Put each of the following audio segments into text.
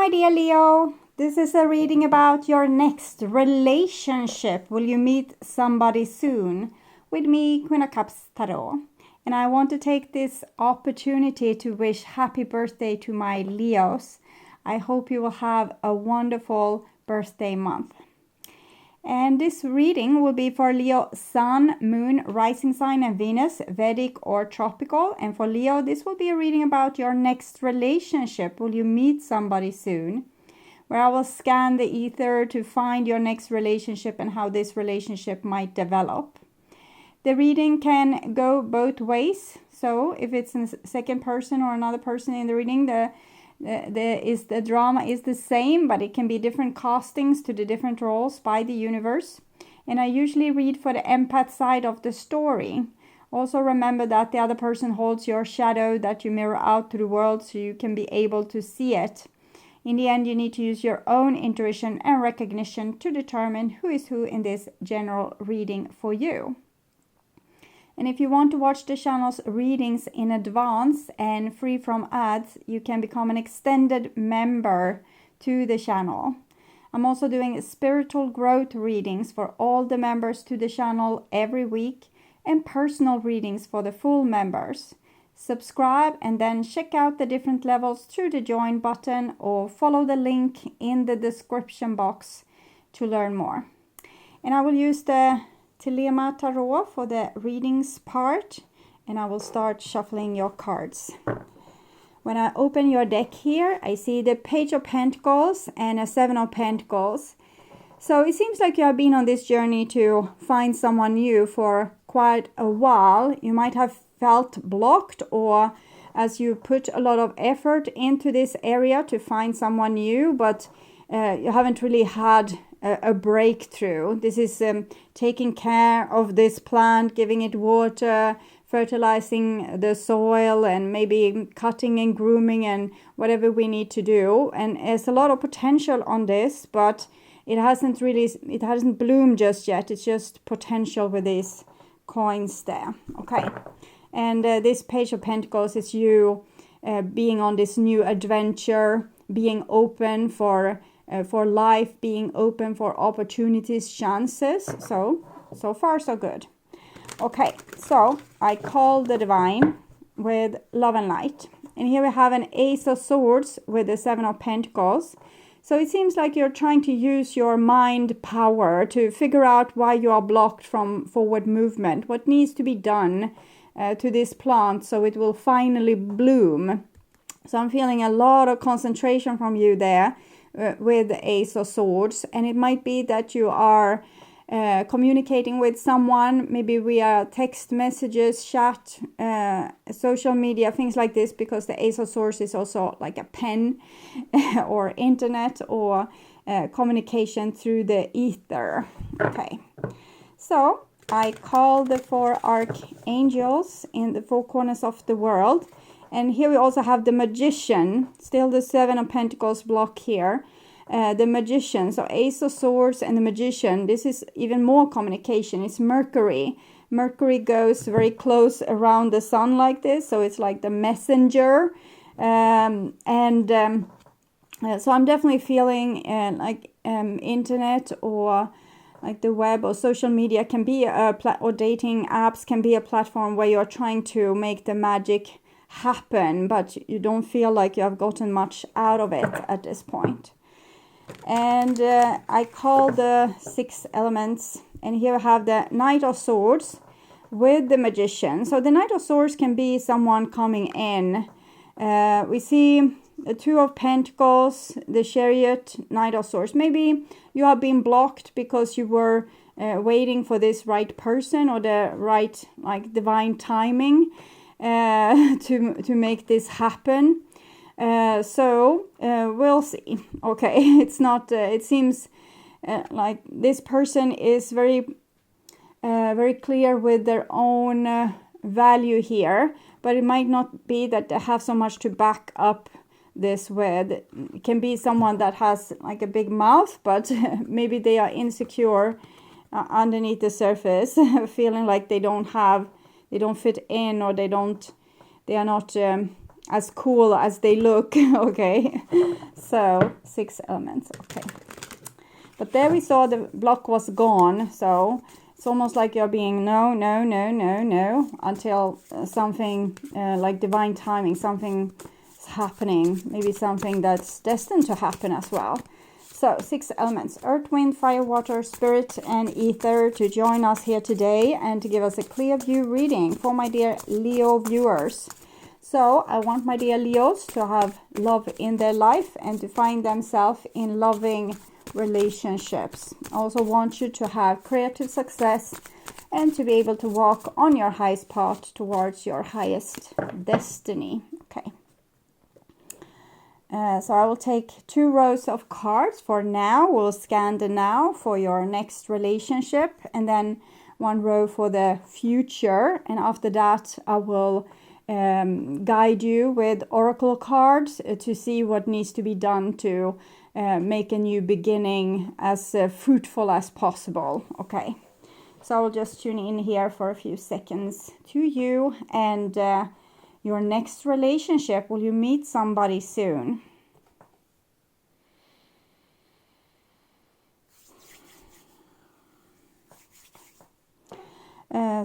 my dear Leo. This is a reading about your next relationship. Will you meet somebody soon? With me, Queen of Cups Tarot. And I want to take this opportunity to wish happy birthday to my Leos. I hope you will have a wonderful birthday month. And this reading will be for Leo, Sun, Moon, Rising Sign and Venus, Vedic or Tropical. And for Leo, this will be a reading about your next relationship. Will you meet somebody soon? Where I will scan the ether to find your next relationship and how this relationship might develop. The reading can go both ways. So if it's a second person or another person in the reading, the drama is the same, but it can be different castings to the different roles by the universe. And I usually read for the empath side of the story. Also remember that the other person holds your shadow that you mirror out to the world, so you can be able to see it. In the end, you need to use your own intuition and recognition to determine who is who in this general reading for you. And if you want to watch the channel's readings in advance and free from ads, you can become an extended member to the channel. I'm also doing spiritual growth readings for all the members to the channel every week and personal readings for the full members. Subscribe and then check out the different levels through the join button or follow the link in the description box to learn more. And I will use the THELEMA tarot for the readings part, and I will start shuffling your cards. When I open your deck here, I see the Page of Pentacles and a Seven of Pentacles. So it seems like you have been on this journey to find someone new for quite a while. You might have felt blocked, or as you put a lot of effort into this area to find someone new, but you haven't really had a breakthrough. This is taking care of this plant, giving it water, fertilizing the soil, and maybe cutting and grooming and whatever we need to do. And there's a lot of potential on this, but it hasn't bloomed just yet. It's just potential with these coins there. Okay. And this Page of Pentacles is you being on this new adventure, being open for life, being open for opportunities, chances. So far so good. Okay, so I call the Divine with Love and Light. And here we have an Ace of Swords with the Seven of Pentacles. So it seems like you're trying to use your mind power to figure out why you are blocked from forward movement. What needs to be done to this plant so it will finally bloom. So I'm feeling a lot of concentration from you there. With the Ace of Swords, and it might be that you are communicating with someone, maybe via text messages, chat, social media, things like this, because the Ace of Swords is also like a pen or internet or communication through the ether. Okay, so I call the four archangels in the four corners of the world. And here we also have the Magician, still the Seven of Pentacles block here. The Magician, so Ace of Swords and the Magician. This is even more communication. It's Mercury. Mercury goes very close around the sun like this, so it's like the messenger. So I'm definitely feeling like internet or like the web or social media can be or dating apps can be a platform where you're trying to make the magic happen, but you don't feel like you have gotten much out of it at this point. And I call the six elements, and here I have the Knight of Swords with the Magician. So the Knight of Swords can be someone coming in. We see the Two of Pentacles, the Chariot, Knight of Swords. Maybe you have been blocked because you were waiting for this right person or the right like divine timing to make this happen. So we'll see. Okay, it's not it seems like this person is very clear with their own value here, but it might not be that they have so much to back up this with. It can be someone that has like a big mouth, but maybe they are insecure underneath the surface, feeling like they don't fit in, or they are not as cool as they look. Okay, so 6 elements. Okay, but there we saw the block was gone, so it's almost like you're being no until something like divine timing, something is happening, maybe something that's destined to happen as well. So 6 elements, earth, wind, fire, water, spirit, and ether, to join us here today and to give us a clear view reading for my dear Leo viewers. So I want my dear Leos to have love in their life and to find themselves in loving relationships. I also want you to have creative success and to be able to walk on your highest path towards your highest destiny. Okay. So I will take 2 rows of cards for now. We'll scan the now for your next relationship, and then 1 row for the future. And after that, I will guide you with oracle cards to see what needs to be done to make a new beginning as fruitful as possible. Okay, so I'll just tune in here for a few seconds to you and your next relationship. Will you meet somebody soon?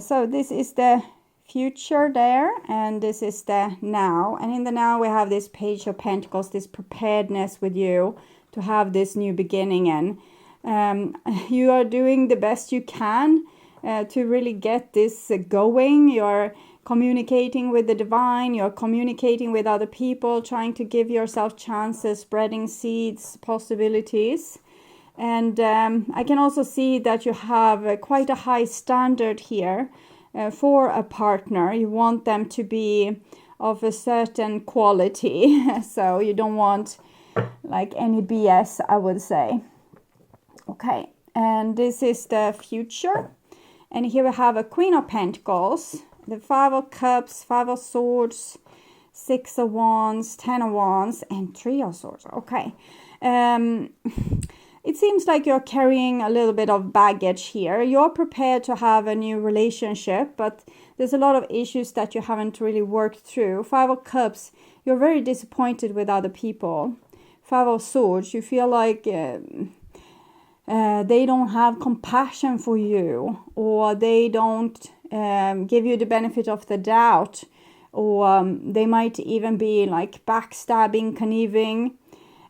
So this is the future there, and this is the now. And in the now we have this Page of Pentacles, this preparedness with you to have this new beginning. And you are doing the best you can to really get this going. You're communicating with the divine, you're communicating with other people, trying to give yourself chances, spreading seeds, possibilities. And I can also see that you have quite a high standard here for a partner. You want them to be of a certain quality. So you don't want like any BS, I would say. Okay, and this is the future. And here we have a Queen of Pentacles, the 5 of Cups, 5 of Swords, 6 of Wands, 10 of Wands, and 3 of Swords. Okay. It seems like you're carrying a little bit of baggage here. You're prepared to have a new relationship, but there's a lot of issues that you haven't really worked through. 5 of Cups, you're very disappointed with other people. 5 of Swords, you feel like they don't have compassion for you, or they don't give you the benefit of the doubt, or they might even be like backstabbing, conniving.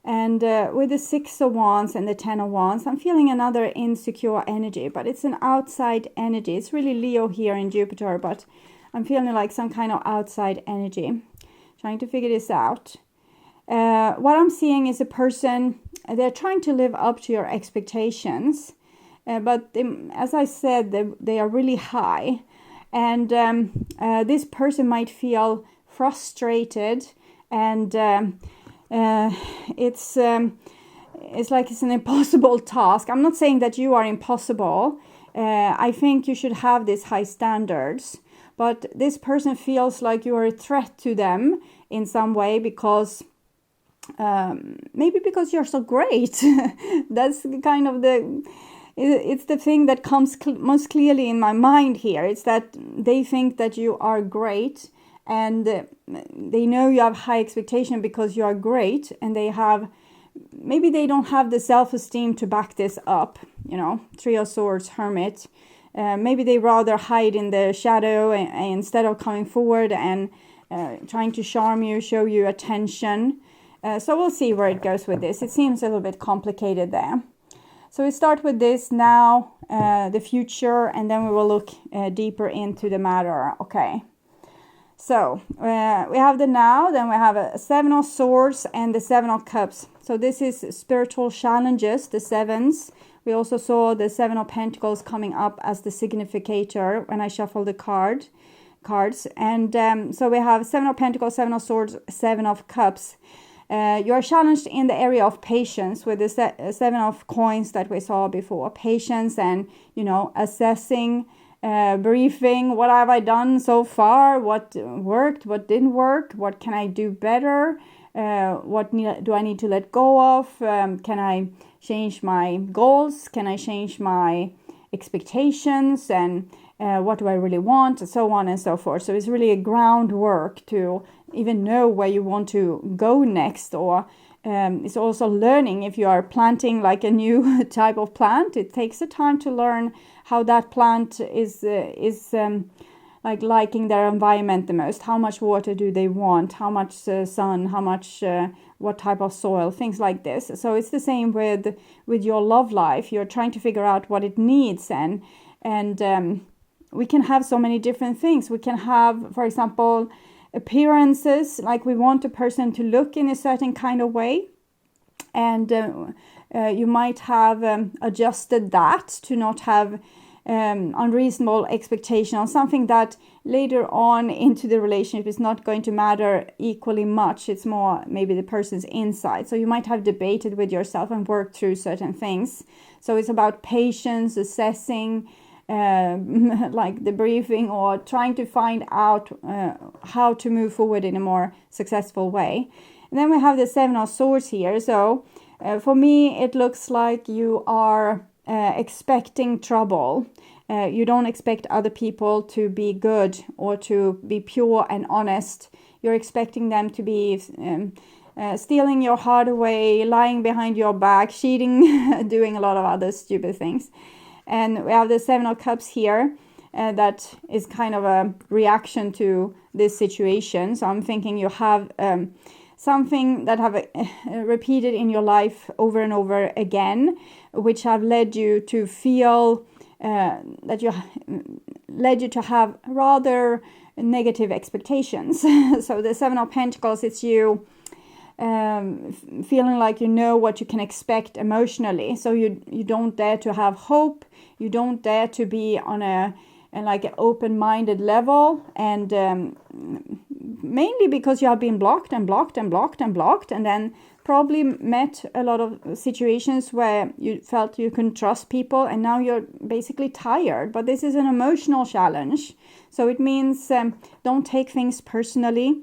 And with the 6 of Wands and the 10 of Wands, I'm feeling another insecure energy, but it's an outside energy. It's really Leo here in Jupiter, but I'm feeling like some kind of outside energy. Trying to figure this out. What I'm seeing is a person, they're trying to live up to your expectations, but they, as I said, they are really high. And this person might feel frustrated, and it's like it's an impossible task. I'm not saying that you are impossible. I think you should have these high standards, but this person feels like you are a threat to them in some way because maybe because you're so great. That's kind of it's the thing that comes most clearly in my mind here. It's that they think that you are great, and they know you have high expectation because you are great, and maybe they don't have the self-esteem to back this up. 3 of Swords, Hermit. Maybe they rather hide in the shadow instead of coming forward and trying to charm you, show you attention. So we'll see where it goes with this. It seems a little bit complicated there. So we start with this now, the future, and then we will look deeper into the matter. Okay. So we have the now, then we have a 7 of Swords and the 7 of Cups. So this is spiritual challenges, the 7s. We also saw the 7 of Pentacles coming up as the significator when I shuffled the cards. And so we have 7 of Pentacles, 7 of Swords, 7 of Cups. You are challenged in the area of patience with the 7 of Coins that we saw before. Patience and, assessing, briefing, what have I done so far, what worked, what didn't work, what can I do better, what do I need to let go of, can I change my goals, can I change my expectations, and what do I really want, and so on and so forth. So it's really a groundwork to even know where you want to go next, or it's also learning. If you are planting like a new type of plant, it takes a time to learn how that plant is like liking their environment the most. How much water do they want? How much sun? How much what type of soil? Things like this. So it's the same with your love life. You're trying to figure out what it needs, and we can have so many different things. We can have, for example, appearances, like we want a person to look in a certain kind of way, and you might have adjusted that to not have unreasonable expectation on something that later on into the relationship is not going to matter equally much. It's more maybe the person's inside. So you might have debated with yourself and worked through certain things. So it's about patience, assessing, like debriefing, or trying to find out how to move forward in a more successful way. And then we have the Seven of Swords here. So for me, it looks like you are expecting trouble. You don't expect other people to be good or to be pure and honest. You're expecting them to be stealing your heart away, lying behind your back, cheating, doing a lot of other stupid things. And we have the Seven of Cups here. That is kind of a reaction to this situation. So I'm thinking you have something that have repeated in your life over and over again, which have led you to feel that you led you to have rather negative expectations. So the Seven of Pentacles, it's you feeling like you know what you can expect emotionally. So you don't dare to have hope. You don't dare to be on a like an open-minded level, and mainly because you have been blocked and blocked and blocked and blocked, and then probably met a lot of situations where you felt you couldn't trust people, and now you're basically tired. But this is an emotional challenge, so it means don't take things personally.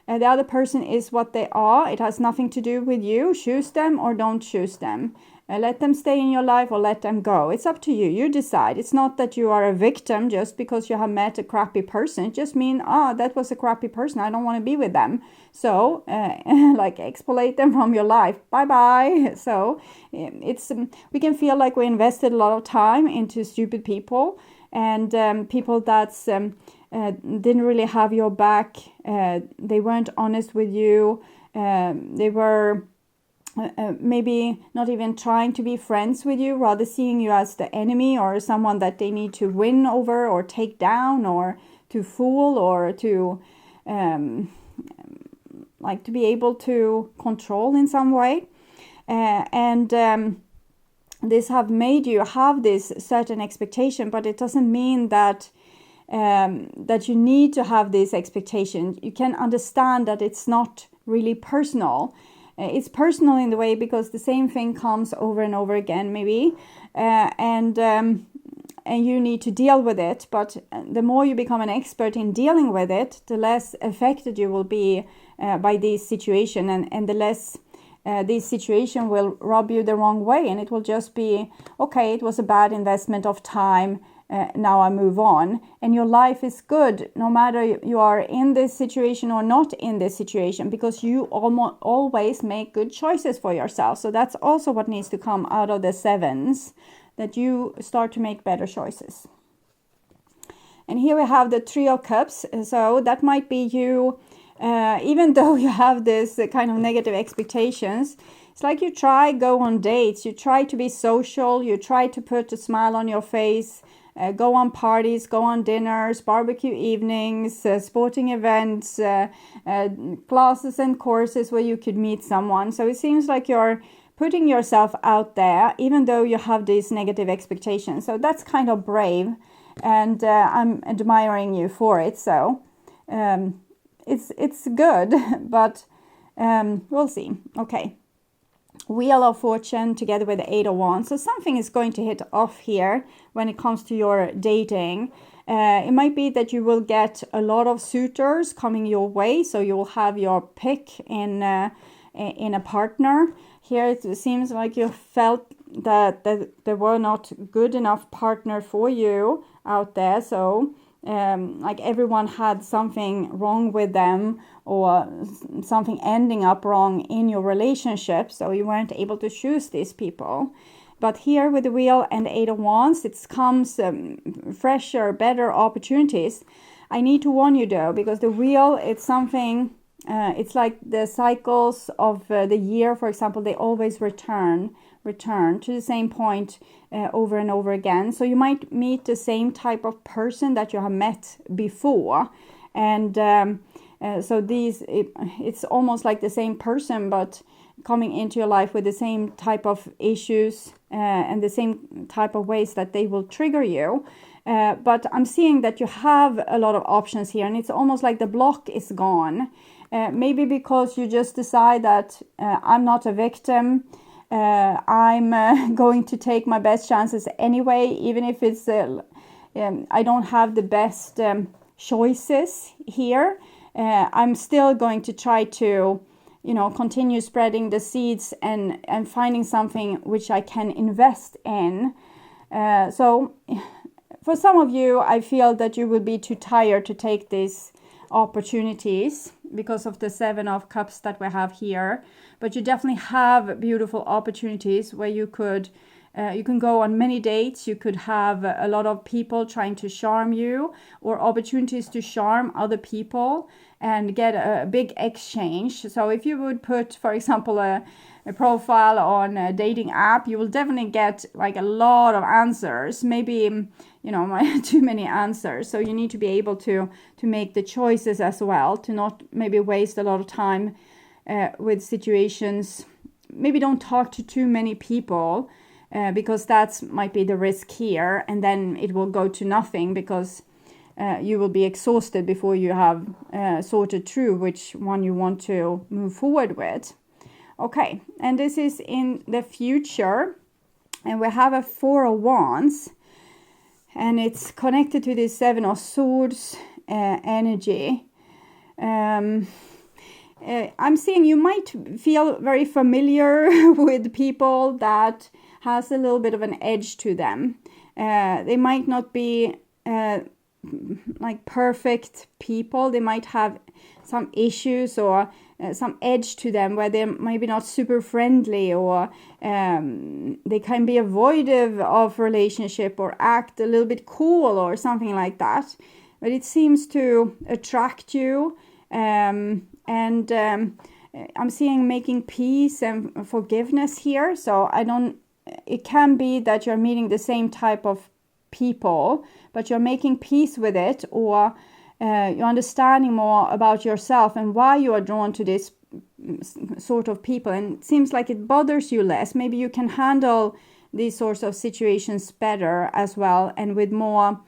The other person is what they are. It has nothing to do with you. Choose them or don't choose them. Let them stay in your life or let them go. It's up to you. You decide. It's not that you are a victim just because you have met a crappy person. It just means, that was a crappy person. I don't want to be with them. So, like, expellate them from your life. Bye-bye. So, it's we can feel like we invested a lot of time into stupid people, and people that's didn't really have your back. They weren't honest with you. They were maybe not even trying to be friends with you, rather seeing you as the enemy or someone that they need to win over or take down or to fool or to like to be able to control in some way. And this have made you have this certain expectation, but it doesn't mean that that you need to have this expectation. You can understand that it's not really personal. It's personal in the way because the same thing comes over and over again, maybe, and you need to deal with it. But the more you become an expert in dealing with it, the less affected you will be by this situation, and the less this situation will rub you the wrong way, and it will just be, okay, it was a bad investment of time. Now I move on, and your life is good no matter you are in this situation or not in this situation, because you always make good choices for yourself. So that's also what needs to come out of the sevens, that you start to make better choices. And here we have the Three of Cups. So that might be you, even though you have this kind of negative expectations. It's like you go on dates, you try to be social, you try to put a smile on your face, go on parties, go on dinners, barbecue evenings, sporting events, classes and courses where you could meet someone. So it seems like you're putting yourself out there, even though you have these negative expectations. So that's kind of brave, and I'm admiring you for it. So it's good, but we'll see. Okay. Wheel of Fortune together with the Eight of Wands. So something is going to hit off here when it comes to your dating. It might be that you will get a lot of suitors coming your way, so you will have your pick in a partner. Here it seems like you felt that there were not good enough partner for you. out there. So like everyone had something wrong with them, or something ending up wrong in your relationship, so you weren't able to choose these people. But here with the Wheel and the Eight of Wands, it comes fresher, better opportunities. I need to warn you though, because the Wheel, it's something, it's like the cycles of the year, for example, they always return to the same point over and over again. So you might meet the same type of person that you have met before. And so it's almost like the same person, but coming into your life with the same type of issues and the same type of ways that they will trigger you. But I'm seeing that you have a lot of options here, and it's almost like the block is gone. Maybe because you just decide that I'm not a victim. I'm going to take my best chances anyway, even if it's I don't have the best choices here. I'm still going to try to, continue spreading the seeds and finding something which I can invest in. So for some of you, I feel that you will be too tired to take these opportunities because of the Seven of Cups that we have here. But you definitely have beautiful opportunities where you can go on many dates. You could have a lot of people trying to charm you, or opportunities to charm other people and get a big exchange. So if you would put, for example, a profile on a dating app, you will definitely get like a lot of answers, maybe too many answers. So you need to be able to make the choices as well, to not maybe waste a lot of time with situations. Maybe don't talk to too many people, because that might be the risk here, and then it will go to nothing because you will be exhausted before you have sorted through which one you want to move forward with. Okay, and this is in the future, and we have a Four of Wands, and it's connected to the Seven of Swords energy. I'm seeing you might feel very familiar with people that has a little bit of an edge to them. They might not be like perfect people. They might have some issues or some edge to them where they're maybe not super friendly, or they can be avoidant of relationship or act a little bit cool or something like that. But it seems to attract you, and I'm seeing making peace and forgiveness here. So it can be that you're meeting the same type of people, but you're making peace with it, or you're understanding more about yourself and why you are drawn to this sort of people, and it seems like it bothers you less. Maybe you can handle these sorts of situations better as well, and with more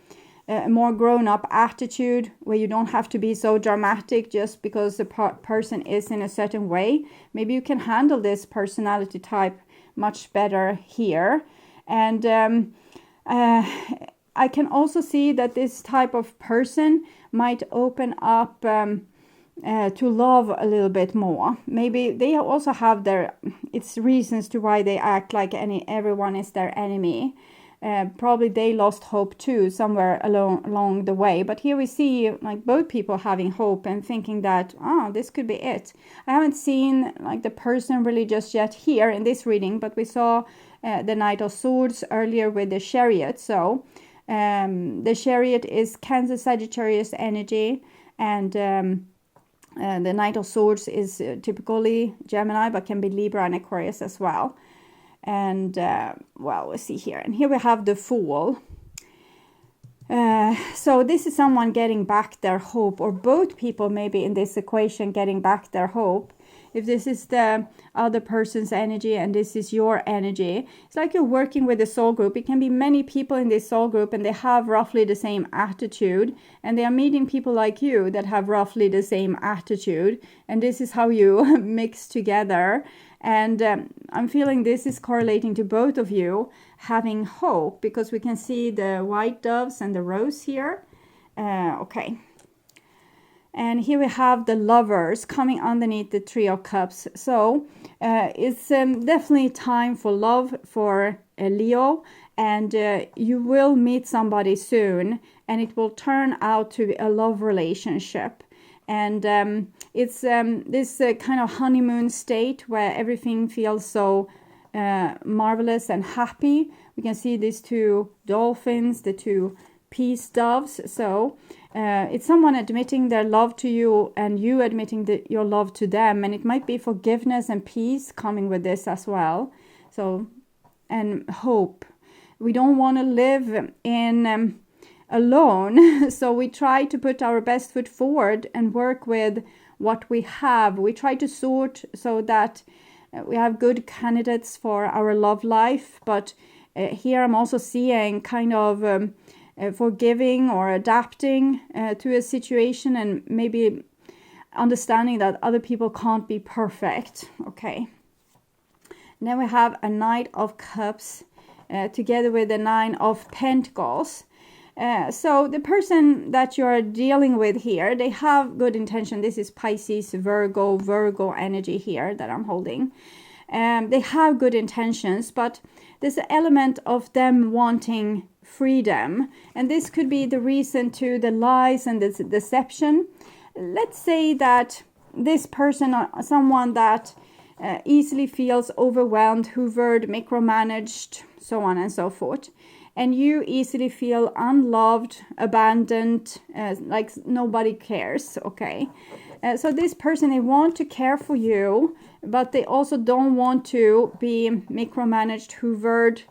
grown-up attitude, where you don't have to be so dramatic just because the person is in a certain way. Maybe you can handle this personality type much better here. And I can also see that this type of person might open up to love a little bit more. Maybe they also have it's reasons to why they act like everyone is their enemy. Probably they lost hope too somewhere along the way. But here we see like both people having hope and thinking that, this could be it. I haven't seen like the person really just yet here in this reading, but we saw the Knight of Swords earlier with the Chariot. So the Chariot is Cancer, Sagittarius energy, and the Knight of Swords is typically Gemini, but can be Libra and Aquarius as well. And we'll see here. And here we have the Fool. So this is someone getting back their hope, or both people maybe in this equation getting back their hope. If this is the other person's energy and this is your energy, it's like you're working with a soul group. It can be many people in this soul group, and they have roughly the same attitude, and they are meeting people like you that have roughly the same attitude, and this is how you mix together. And I'm feeling this is correlating to both of you having hope, because we can see the white doves and the rose here. Okay. And here we have the Lovers coming underneath the Three of Cups. So it's definitely time for love for Leo and you will meet somebody soon, and it will turn out to be a love relationship. And it's this kind of honeymoon state where everything feels so marvelous and happy. We can see these two dolphins, the two peace doves. So it's someone admitting their love to you and you admitting your love to them. And it might be forgiveness and peace coming with this as well. So, and hope. We don't want to live in alone. So we try to put our best foot forward and work with what we have. We try to sort so that we have good candidates for our love life. But here I'm also seeing kind of forgiving or adapting to a situation, and maybe understanding that other people can't be perfect. Okay. And then we have a Knight of Cups together with the 9 of Pentacles. So the person that you're dealing with here, they have good intention. This is Pisces, Virgo energy here that I'm holding. They have good intentions, but there's an element of them wanting freedom. And this could be the reason to the lies and the deception. Let's say that this person, someone that easily feels overwhelmed, hoovered, micromanaged, so on and so forth. And you easily feel unloved, abandoned, like nobody cares, okay? So this person, they want to care for you, but they also don't want to be micromanaged, hoovered.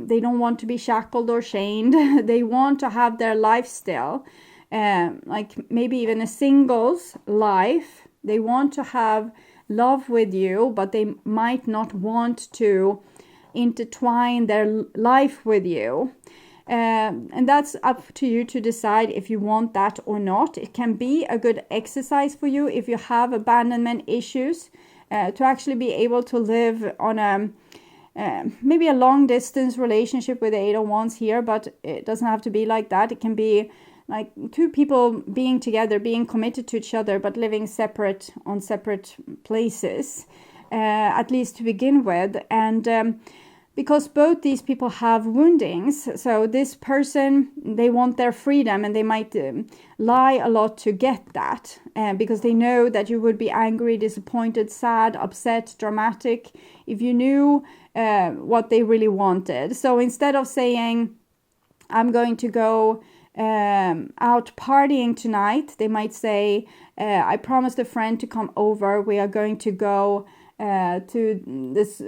They don't want to be shackled or chained. They want to have their life still, like maybe even a singles life. They want to have love with you, but they might not want to intertwine their life with you, and that's up to you to decide if you want that or not. It can be a good exercise for you if you have abandonment issues, to actually be able to live on a maybe a long distance relationship with the 8 of Wands here, but it doesn't have to be like that. It can be like two people being together, being committed to each other, but living separate on separate places, at least to begin with. And because both these people have woundings, so this person, they want their freedom, and they might lie a lot to get that, because they know that you would be angry, disappointed, sad, upset, dramatic if you knew what they really wanted. So instead of saying, I'm going to go out partying tonight, they might say, I promised a friend to come over, we are going to go to this,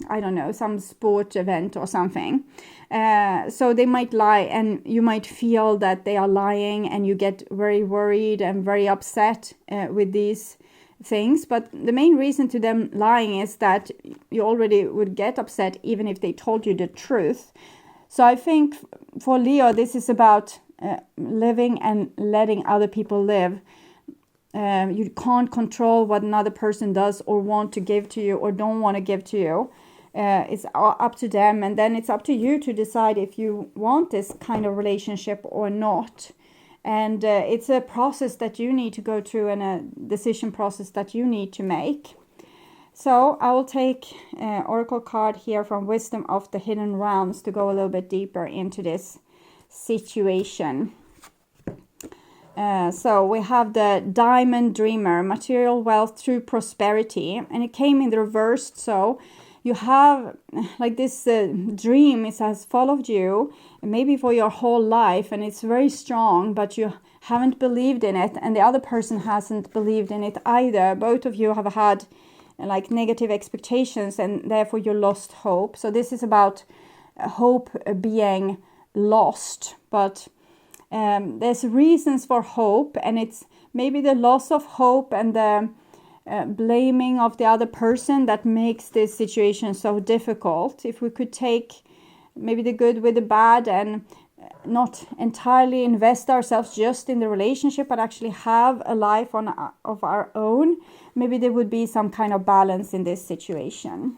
I don't know, some sport event or something. So they might lie, and you might feel that they are lying, and you get very worried and very upset with these things. But the main reason to them lying is that you already would get upset even if they told you the truth. So I think for Leo, this is about living and letting other people live. You can't control what another person does or want to give to you or don't want to give to you. It's up to them, and then it's up to you to decide if you want this kind of relationship or not. And it's a process that you need to go through, and a decision process that you need to make. So I will take Oracle card here from Wisdom of the Hidden Realms to go a little bit deeper into this situation. So we have the Diamond Dreamer, material wealth through prosperity, and it came in the reversed. So you have like this dream, it has followed you maybe for your whole life, and it's very strong, but you haven't believed in it, and the other person hasn't believed in it either. Both of you have had like negative expectations, and therefore you lost hope. So this is about hope being lost, but there's reasons for hope, and it's maybe the loss of hope and the blaming of the other person that makes this situation so difficult. If we could take maybe the good with the bad and not entirely invest ourselves just in the relationship, but actually have a life of our own, maybe there would be some kind of balance in this situation.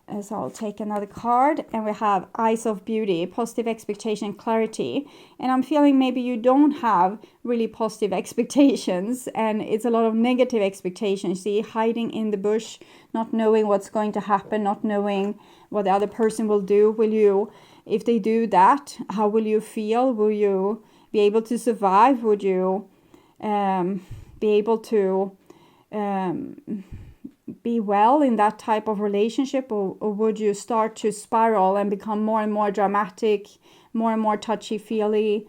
So I'll take another card, and we have Eyes of Beauty, positive expectation, clarity. And I'm feeling maybe you don't have really positive expectations, and it's a lot of negative expectations. See, hiding in the bush, not knowing what's going to happen, not knowing what the other person will do. Will you, if they do that, how will you feel? Will you be able to survive? Would you be able to be well in that type of relationship, or would you start to spiral and become more and more dramatic, more and more touchy-feely,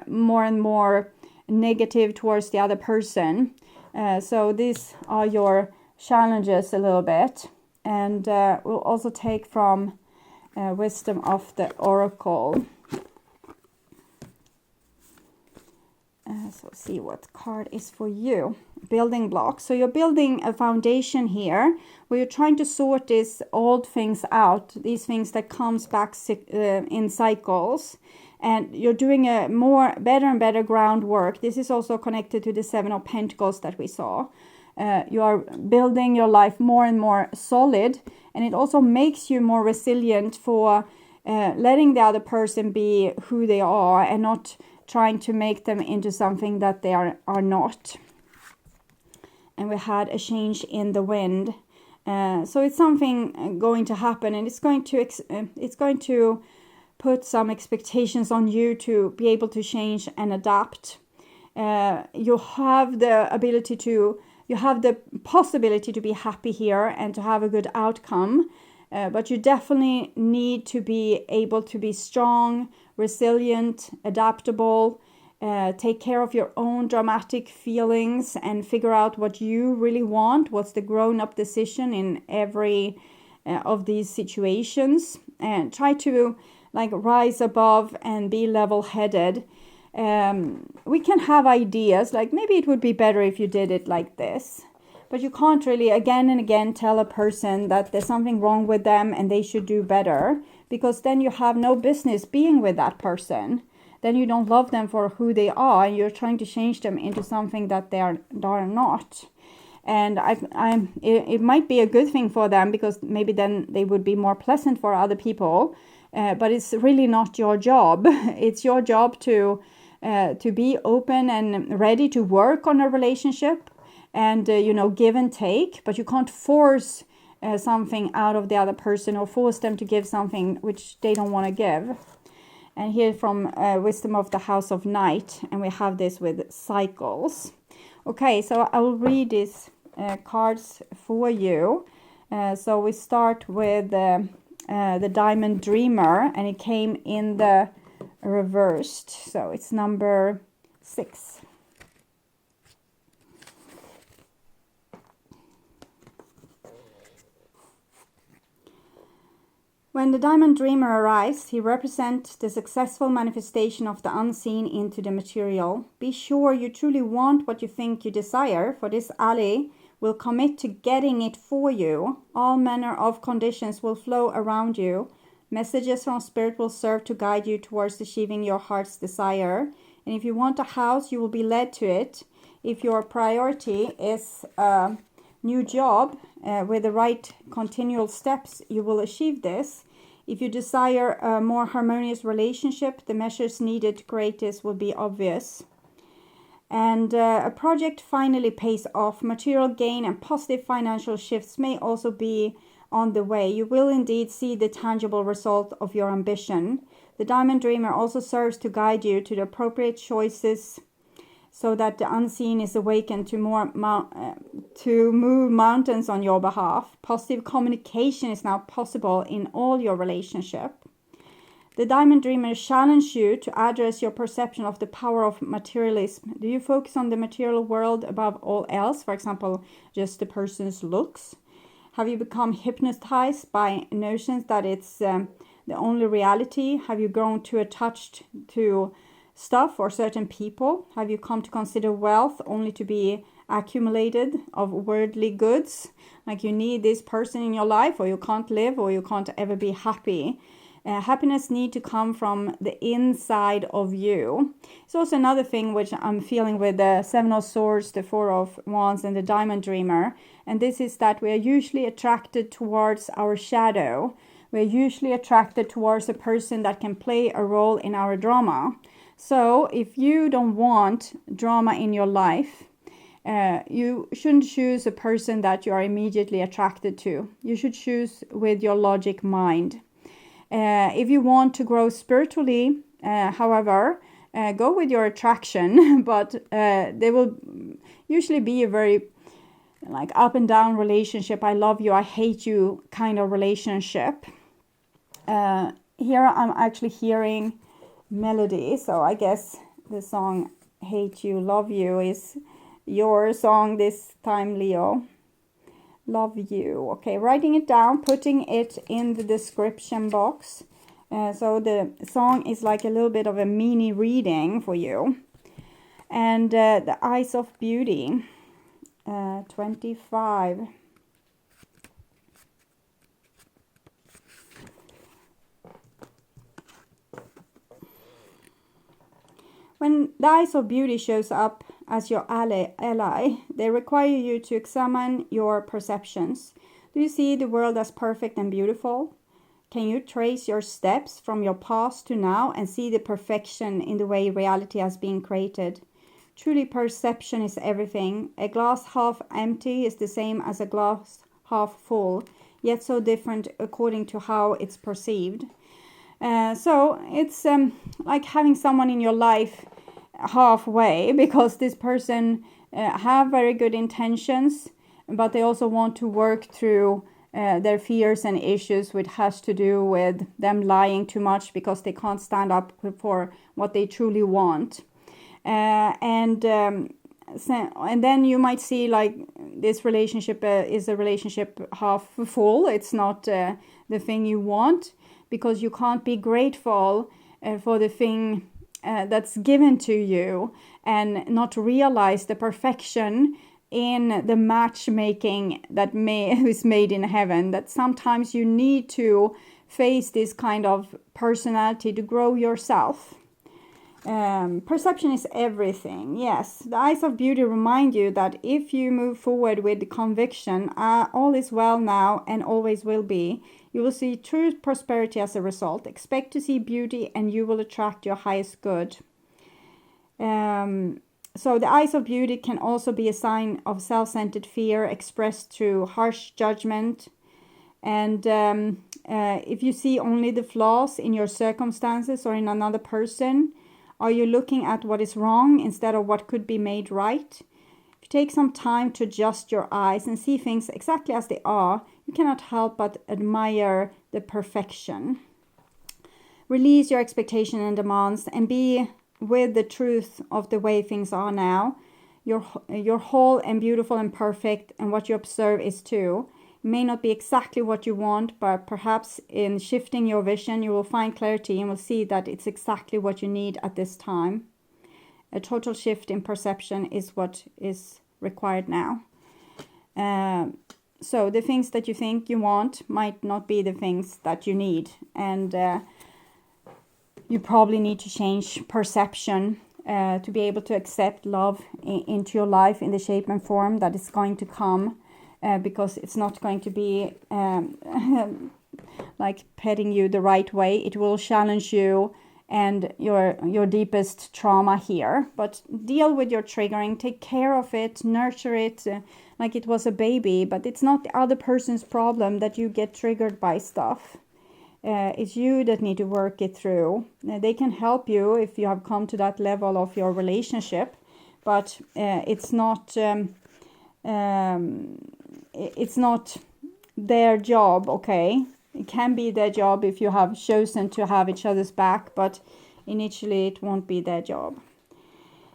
more and more negative towards the other person? So these are your challenges a little bit, and we'll also take from Wisdom of the Oracle. So see what card is for you. Building blocks. So you're building a foundation here where you're trying to sort these old things out, these things that comes back in cycles, and you're doing a better and better groundwork. This is also connected to the Seven of Pentacles that we saw. You are building your life more and more solid, and it also makes you more resilient for letting the other person be who they are and not trying to make them into something that they are not. And we had a change in the wind. So it's something going to happen, and it's going to put some expectations on you to be able to change and adapt. You have the possibility to be happy here and to have a good outcome. But you definitely need to be able to be strong, resilient, adaptable, take care of your own dramatic feelings and figure out what you really want, what's the grown-up decision in every of these situations, and try to rise above and be level-headed. We can have ideas like maybe it would be better if you did it like this. But you can't really again and again tell a person that there's something wrong with them and they should do better, because then you have no business being with that person. Then you don't love them for who they are, and you're trying to change them into something that they are not. And it might be a good thing for them, because maybe then they would be more pleasant for other people. But it's really not your job. It's your job to be open and ready to work on a relationship. And, give and take, but you can't force something out of the other person or force them to give something which they don't want to give. And here from Wisdom of the House of Night, and we have this with cycles. Okay, so I will read these cards for you. So we start with the Diamond Dreamer, and it came in the reversed. So it's number 6. When the Diamond Dreamer arrives, he represents the successful manifestation of the unseen into the material. Be sure you truly want what you think you desire, for this ally will commit to getting it for you. All manner of conditions will flow around you. Messages from Spirit will serve to guide you towards achieving your heart's desire. And if you want a house, you will be led to it. If your priority is a new job with the right continual steps, you will achieve this. If you desire a more harmonious relationship, the measures needed to create this will be obvious. And a project finally pays off. Material gain and positive financial shifts may also be on the way. You will indeed see the tangible result of your ambition. The Diamond Dreamer also serves to guide you to the appropriate choices, so that the unseen is awakened to move mountains on your behalf. Positive communication is now possible in all your relationship. The Diamond Dreamer challenges you to address your perception of the power of materialism. Do you focus on the material world above all else? For example, just the person's looks? Have you become hypnotized by notions that it's the only reality? Have you grown too attached to stuff or certain people? Have you come to consider wealth only to be accumulated of worldly goods? Like you need this person in your life, or you can't live, or you can't ever be happy. Happiness need to come from the inside of you. It's also another thing which I'm feeling with the Seven of Swords, the Four of Wands, and the Diamond Dreamer. And this is that we are usually attracted towards our shadow. We're usually attracted towards a person that can play a role in our drama. So if you don't want drama in your life, you shouldn't choose a person that you are immediately attracted to. You should choose with your logic mind. If you want to grow spiritually, however, go with your attraction, but they will usually be a very like up and down relationship. I love you, I hate you kind of relationship. Here I'm actually hearing melody, so I guess the song Hate You, Love You is your song this time, Leo. Love you. Okay, writing it down, putting it in the description box. So the song is like a little bit of a mini reading for you. And the Eyes of Beauty, 25. When the Eyes of Beauty shows up as your ally, they require you to examine your perceptions. Do you see the world as perfect and beautiful? Can you trace your steps from your past to now and see the perfection in the way reality has been created? Truly, perception is everything. A glass half empty is the same as a glass half full, yet so different according to how it's perceived. So it's like having someone in your life halfway, because this person have very good intentions, but they also want to work through their fears and issues, which has to do with them lying too much because they can't stand up for what they truly want. And then you might see like this relationship is a relationship half full. It's not the thing you want, because you can't be grateful for the thing that's given to you and not realize the perfection in the matchmaking that is made in heaven. That sometimes you need to face this kind of personality to grow yourself. Perception is everything. Yes, the Eyes of Beauty remind you that if you move forward with conviction, all is well now and always will be. You will see true prosperity as a result. Expect to see beauty and you will attract your highest good. So the Eyes of Beauty can also be a sign of self-centered fear expressed through harsh judgment. And if you see only the flaws in your circumstances or in another person, are you looking at what is wrong instead of what could be made right? If you take some time to adjust your eyes and see things exactly as they are, you cannot help but admire the perfection. Release your expectations and demands and be with the truth of the way things are now. You're whole and beautiful and perfect, and what you observe is too. It may not be exactly what you want, but perhaps in shifting your vision, you will find clarity and will see that it's exactly what you need at this time. A total shift in perception is what is required now. So the things that you think you want might not be the things that you need. And you probably need to change perception to be able to accept love into your life in the shape and form that is going to come. Because it's not going to be like petting you the right way. It will challenge you and your deepest trauma here. But deal with your triggering, take care of it, nurture it like it was a baby. But it's not the other person's problem that you get triggered by stuff. It's you that need to work it through. They can help you if you have come to that level of your relationship, but it's not their job, okay? It can be their job if you have chosen to have each other's back, but initially it won't be their job.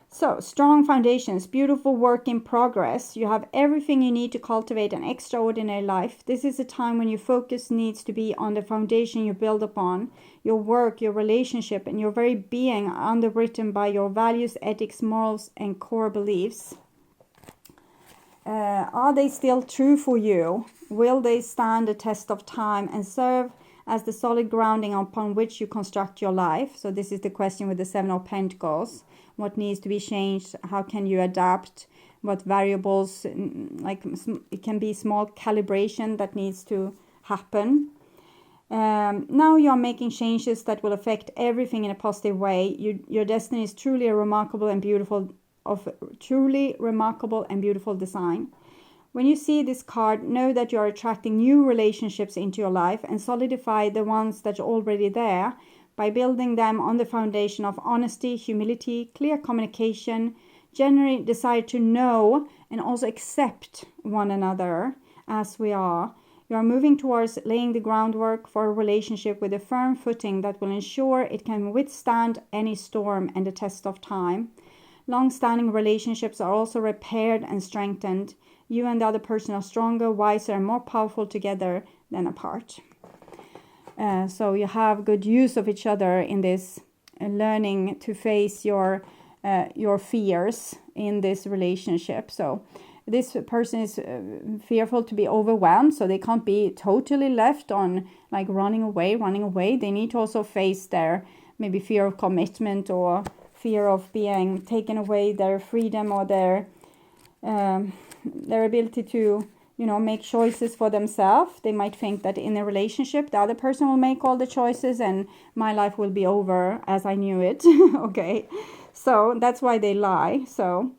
So, strong foundations, beautiful work in progress. You have everything you need to cultivate an extraordinary life. This is a time when your focus needs to be on the foundation you build upon. Your work, your relationship, and your very being are underwritten by your values, ethics, morals, and core beliefs. Are they still true for you? Will they stand the test of time and serve as the solid grounding upon which you construct your life. So this is the question with the Seven of Pentacles. What needs to be changed? How can you adapt? What variables, like it can be small calibration that needs to happen. Now you're making changes that will affect everything in a positive way. Your destiny is truly a remarkable and beautiful design. When you see this card, know that you are attracting new relationships into your life and solidify the ones that are already there by building them on the foundation of honesty, humility, clear communication, genuine desire to know and also accept one another as we are. You are moving towards laying the groundwork for a relationship with a firm footing that will ensure it can withstand any storm and the test of time. Long-standing relationships are also repaired and strengthened. You and the other person are stronger, wiser, and more powerful together than apart. So you have good use of each other in this, learning to face your fears in this relationship. So this person is fearful to be overwhelmed, so they can't be totally left on like running away. They need to also face their maybe fear of commitment or fear of being taken away, their freedom or their ability to, make choices for themselves. They might think that in a relationship, the other person will make all the choices and my life will be over as I knew it. Okay, so that's why they lie. So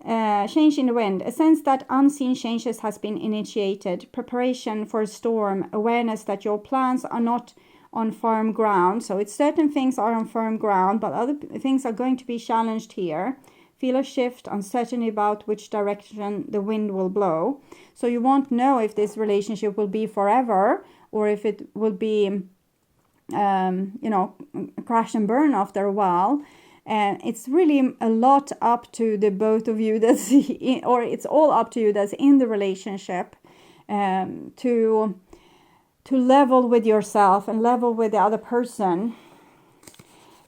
change in the wind, a sense that unseen changes has been initiated, preparation for a storm, awareness that your plans are not on firm ground. So it's certain things are on firm ground, but other things are going to be challenged here. Feel a shift, uncertainty about which direction the wind will blow. So you won't know if this relationship will be forever or if it will be, crash and burn after a while. And it's really a lot up to the both of you that's in, or it's all up to you that's in the relationship, to level with yourself and level with the other person.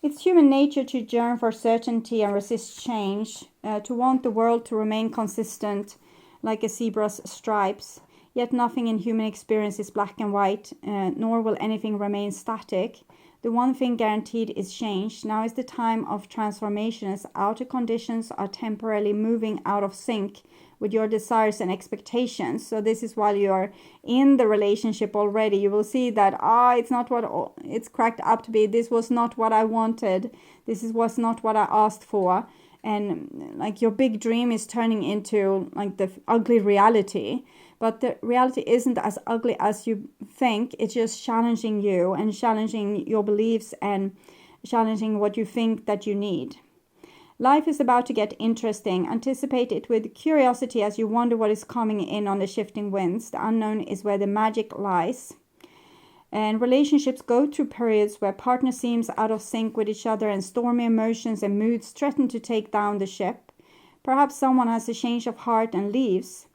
It's human nature to yearn for certainty and resist change, to want the world to remain consistent like a zebra's stripes. Yet nothing in human experience is black and white, nor will anything remain static. The one thing guaranteed is change. Now is the time of transformation as outer conditions are temporarily moving out of sync with your desires and expectations. So this is while you're in the relationship already. You will see that, it's not what it's cracked up to be. This was not what I wanted. Was not what I asked for. And like your big dream is turning into like the ugly reality. But the reality isn't as ugly as you think. It's just challenging you and challenging your beliefs and challenging what you think that you need. Life is about to get interesting. Anticipate it with curiosity as you wonder what is coming in on the shifting winds. The unknown is where the magic lies. And relationships go through periods where partner seems out of sync with each other and stormy emotions and moods threaten to take down the ship. Perhaps someone has a change of heart and leaves.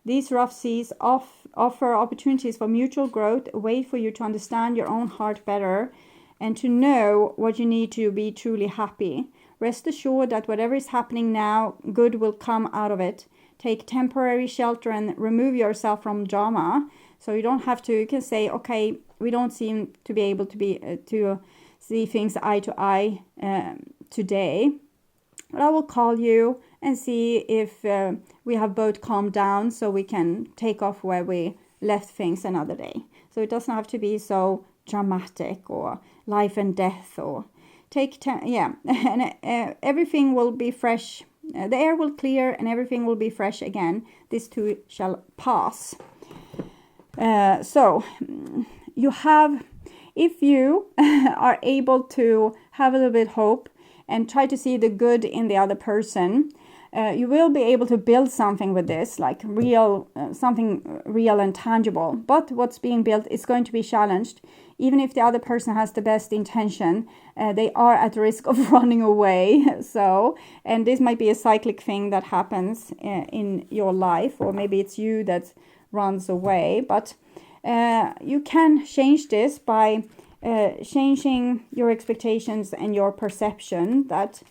These rough seas offer opportunities for mutual growth, a way for you to understand your own heart better and to know what you need to be truly happy. Rest assured that whatever is happening now, good will come out of it. Take temporary shelter and remove yourself from drama. So you don't have to, you can say, okay, we don't seem to be able to see things eye to eye today. But I will call you and see if we have both calmed down so we can take off where we left things another day. So it doesn't have to be so dramatic or life and death or take time. Yeah, and everything will be fresh. The air will clear and everything will be fresh again. This too shall pass. So you have, if you are able to have a little bit hope and try to see the good in the other person, you will be able to build something with this, like real, something real and tangible. But what's being built is going to be challenged. Even if the other person has the best intention, they are at risk of running away. So, and this might be a cyclic thing that happens in your life, or maybe it's you that runs away. But you can change this by changing your expectations and your perception that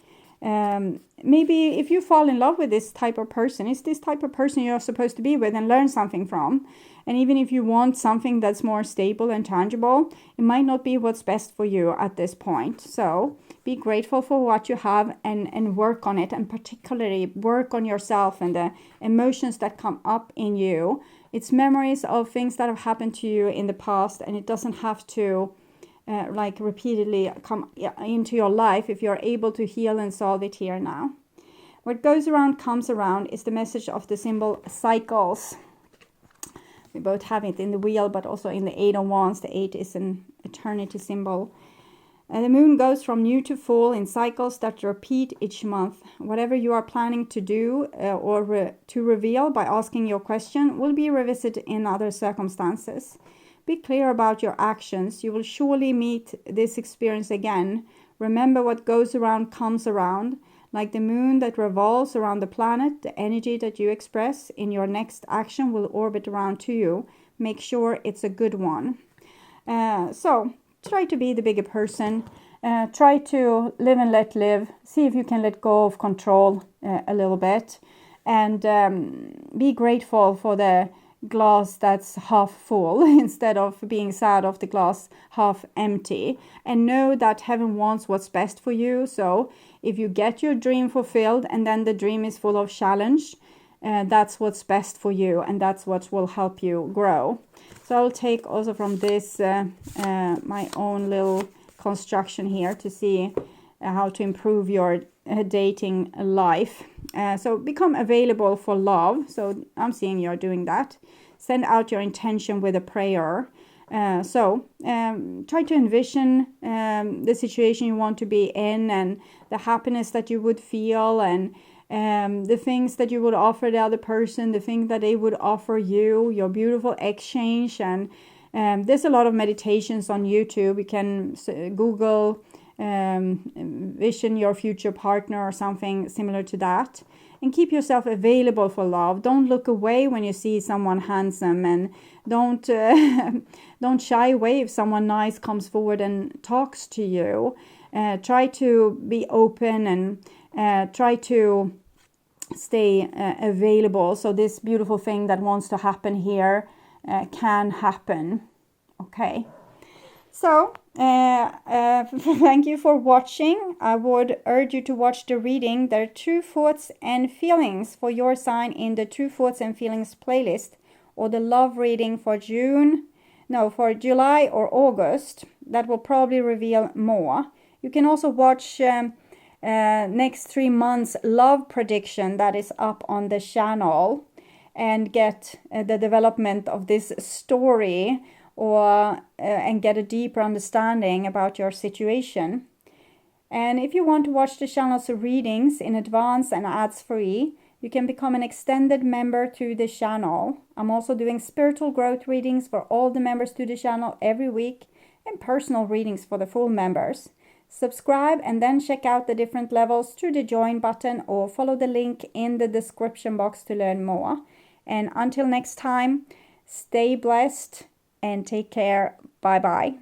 Maybe if you fall in love with this type of person, it's this type of person you're supposed to be with and learn something from. And even if you want something that's more stable and tangible, it might not be what's best for you at this point. So be grateful for what you have and work on it, and particularly work on yourself and the emotions that come up in you. It's memories of things that have happened to you in the past, and it doesn't have to like repeatedly come into your life if you're able to heal and solve it here now. What goes around comes around is the message of the symbol cycles. We both have it in the wheel, but also in the 8 of Wands. The 8 is an eternity symbol. The moon goes from new to full in cycles that repeat each month. Whatever you are planning to do to reveal by asking your question will be revisited in other circumstances. Be clear about your actions. You will surely meet this experience again. Remember, what goes around comes around. Like the moon that revolves around the planet, the energy that you express in your next action will orbit around to you. Make sure it's a good one. So try to be the bigger person. Try to live and let live. See if you can let go of control a little bit. And be grateful for the glass that's half full instead of being sad of the glass half empty. And know that heaven wants what's best for you. So if you get your dream fulfilled and then the dream is full of challenge, that's what's best for you, and that's what will help you grow. So I'll take also from this my own little construction here to see how to improve your dating life. So become available for love. So I'm seeing you're doing that. Send out your intention with a prayer. So try to envision the situation you want to be in, and the happiness that you would feel, and the things that you would offer the other person, the thing that they would offer you, your beautiful exchange. And there's a lot of meditations on YouTube. You can Google vision your future partner or something similar to that, and keep yourself available for love. Don't look away when you see someone handsome, and don't shy away if someone nice comes forward and talks to you. Try to be open, and try to stay available, so this beautiful thing that wants to happen here can happen. Okay. So, thank you for watching. I would urge you to watch the reading. There are true thoughts and feelings for your sign in the true thoughts and feelings playlist, or the love reading for for July or August. That will probably reveal more. You can also watch next 3 months love prediction that is up on the channel, and get the development of this story, or and get a deeper understanding about your situation. And if you want to watch the channel's readings in advance and ads free, you can become an extended member to the channel. I'm also doing spiritual growth readings for all the members to the channel every week, and personal readings for the full members. Subscribe and then check out the different levels through the join button, or follow the link in the description box to learn more. And until next time, stay blessed and take care. Bye bye.